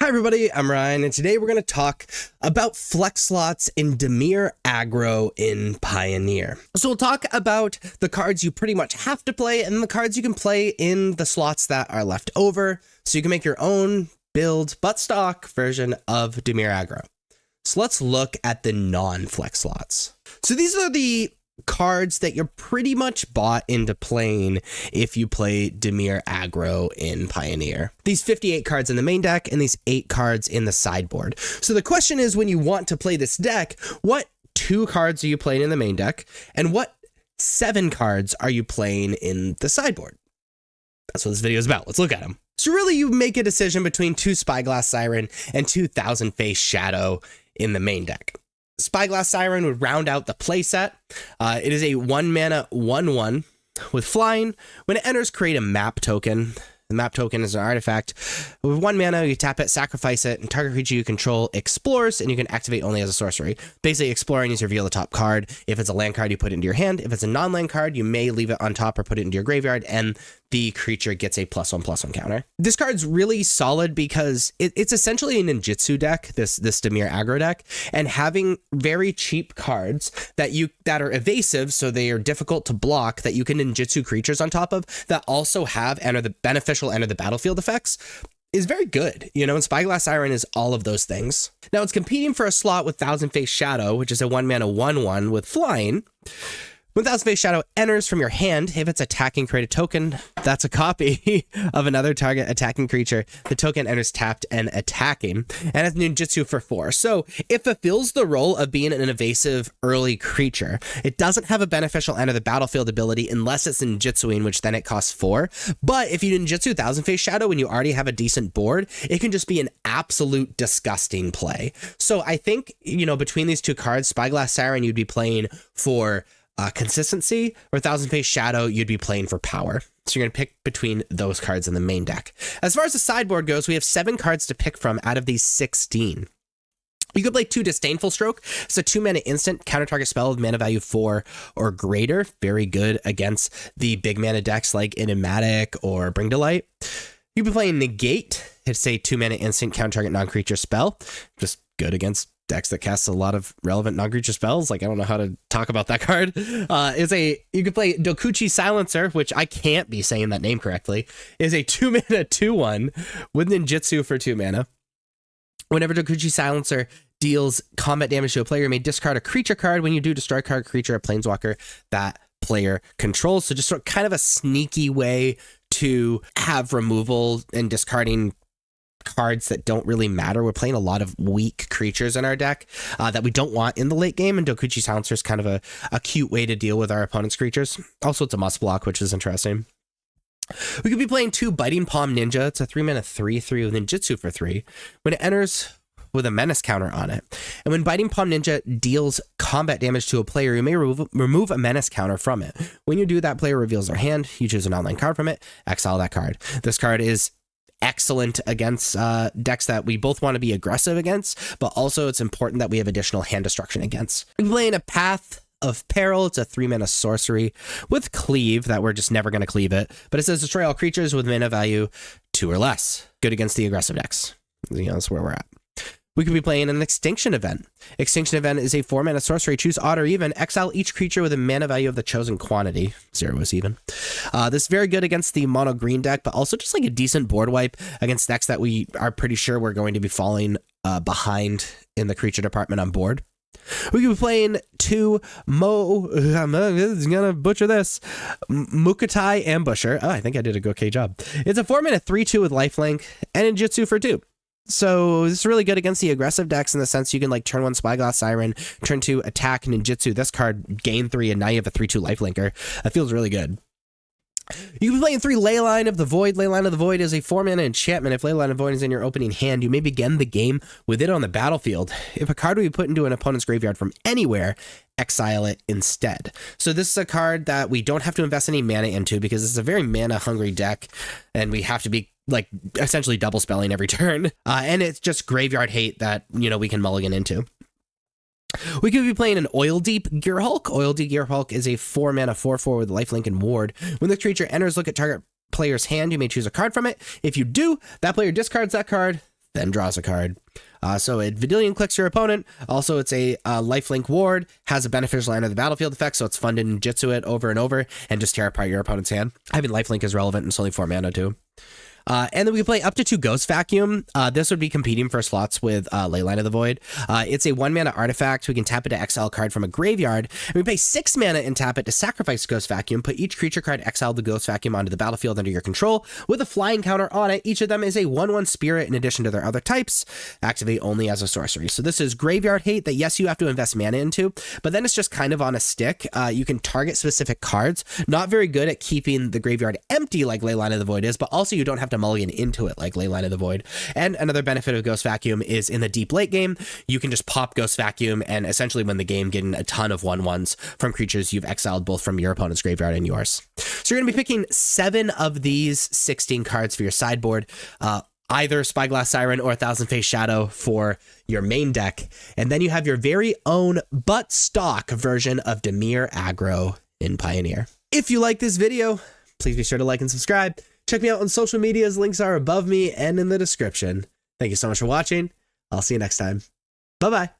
Hi everybody, I'm Ryan, and today we're going to talk about flex slots in Dimir Aggro in Pioneer. So we'll talk about the cards you pretty much have to play and the cards you can play in the slots that are left over, so you can make your own build but stock version of Dimir Aggro. So let's look at the non-flex slots. So these are the cards that you're pretty much bought into playing if you play Dimir Aggro in Pioneer. These 58 cards in the main deck and these 8 cards in the sideboard. So the question is, when you want to play this deck, what 2 cards are you playing in the main deck and what 7 cards are you playing in the sideboard? That's what this video is about. Let's look at them. So really you make a decision between 2 Spyglass Siren and 2 Thousand Face Shadow in the main deck. Spyglass Siren would round out the playset. It is a 1-mana 1/1 with flying. When it enters, create a map token. The map token is an artifact. With 1 mana, you tap it, sacrifice it, and target creature you control explores, and you can activate only as a sorcery. Basically, exploring is reveal the top card. If it's a land card, you put it into your hand. If it's a non-land card, you may leave it on top or put it into your graveyard, and the creature gets a +1/+1 counter. This card's really solid because it's essentially a ninjutsu deck, this Dimir Aggro deck, and having very cheap cards that are evasive, so they are difficult to block, that you can ninjutsu creatures on top of, that also have enter the battlefield effects, is very good, and Spyglass Siren is all of those things. Now it's competing for a slot with Thousand Face Shadow, which is a 1-mana 1/1 with flying. When Thousand Face Shadow enters from your hand, if it's attacking, create a token. That's a copy of another target attacking creature. The token enters tapped and attacking, and it's ninjutsu for 4. So it fulfills the role of being an evasive early creature. It doesn't have a beneficial enter the battlefield ability unless it's ninjutsuing, which then it costs 4. But if you ninjutsu Thousand Face Shadow when you already have a decent board, it can just be an absolute disgusting play. So I think, between these 2 cards, Spyglass Siren you'd be playing for consistency, or Thousand Face Shadow you'd be playing for power. So you're going to pick between those cards in the main deck. As far as the sideboard goes, we have 7 cards to pick from out of these 16. You could play 2 Disdainful Stroke. It's a 2-mana instant, counter target spell with mana value 4 or greater. Very good against the big mana decks like Enigmatic or Bring to Light. You could be playing Negate. It's a 2-mana instant, counter target non-creature spell. Just good against decks that casts a lot of relevant non-creature spells. I don't know how to talk about that card. You could play Dokuchi Silencer, which I can't be saying that name correctly, is a 2-mana 2/1 with ninjutsu for 2 mana. Whenever Dokuchi Silencer deals combat damage to a player, you may discard a creature card. When you do, destroy a card, creature, or planeswalker that player controls. So just kind of a sneaky way to have removal and discarding cards that don't really matter. We're playing a lot of weak creatures in our deck that we don't want in the late game, and Dokuchi Silencer is kind of a cute way to deal with our opponent's creatures. Also, it's a must block, which is interesting. We could be playing 2 Biting Palm Ninja. It's a 3-mana 3/3 with ninjutsu for 3. When it enters with a menace counter on it, and when Biting Palm Ninja deals combat damage to a player, you may remove a menace counter from it. When you do, that player reveals their hand. You choose an online card from it, exile that card. This card is excellent against decks that we both want to be aggressive against, but also it's important that we have additional hand destruction against. We're playing a Path of Peril. It's a 3-mana sorcery with cleave that we're just never going to cleave it, but it says destroy all creatures with mana value 2 or less. Good against the aggressive decks. That's where we're at. We could be playing an Extinction Event. Extinction Event is a 4-mana sorcery. Choose odd or even. Exile each creature with a mana value of the chosen quantity. 0 is even. This is very good against the mono green deck, but also just like a decent board wipe against decks that we are pretty sure we're going to be falling behind in the creature department on board. We could be playing 2 I'm gonna butcher this. Mukatai Ambusher. Oh, I think I did a okay job. It's a 4-mana 3/2 with lifelink and ninjutsu for 2. So this is really good against the aggressive decks in the sense you can turn 1 Spyglass Siren, turn 2 attack ninjutsu. This card gain 3 and now you have a 3/2 lifelinker. That feels really good. You can be playing 3 Leyline of the Void. Leyline of the Void is a 4-mana enchantment. If Leyline of the Void is in your opening hand, you may begin the game with it on the battlefield. If a card would be put into an opponent's graveyard from anywhere, exile it instead. So this is a card that we don't have to invest any mana into because it's a very mana hungry deck and we have to be essentially double spelling every turn. And it's just graveyard hate that, we can mulligan into. We could be playing an Oil Deep Gearhulk. Oil Deep Gearhulk is a 4-mana 4/4 with lifelink and ward. When the creature enters, look at target player's hand. You may choose a card from it. If you do, that player discards that card. then draws a card. So it Vidillion clicks your opponent. Also, it's a lifelink ward, has a beneficial enter the battlefield effect, so it's fun to ninjutsu it over and over and just tear apart your opponent's hand. Having lifelink is relevant, and it's only 4 mana too. And then we can play up to 2 Ghost Vacuum. This would be competing for slots with Leyline of the Void. It's a 1 mana artifact. We can tap it to exile a card from a graveyard. And we pay 6 mana and tap it to sacrifice Ghost Vacuum. Put each creature card exiled the Ghost Vacuum onto the battlefield under your control with a flying counter on it. Each of them is a 1/1 spirit in addition to their other types. Activate only as a sorcery. So this is graveyard hate that, yes, you have to invest mana into, but then it's just kind of on a stick. You can target specific cards. Not very good at keeping the graveyard empty like Leyline of the Void is, but also you don't have to mulligan into it like Leyline of the Void. And another benefit of Ghost Vacuum is in the deep late game, you can just pop Ghost Vacuum and essentially win the game, getting a ton of 1/1s from creatures you've exiled both from your opponent's graveyard and yours. So you're going to be picking 7 of these 16 cards for your sideboard. Either Spyglass Siren or Thousand Face Shadow for your main deck. And then you have your very own but stock version of Dimir Aggro in Pioneer. If you like this video, please be sure to like and subscribe. Check me out on social medias. Links are above me and in the description. Thank you so much for watching. I'll see you next time. Bye-bye.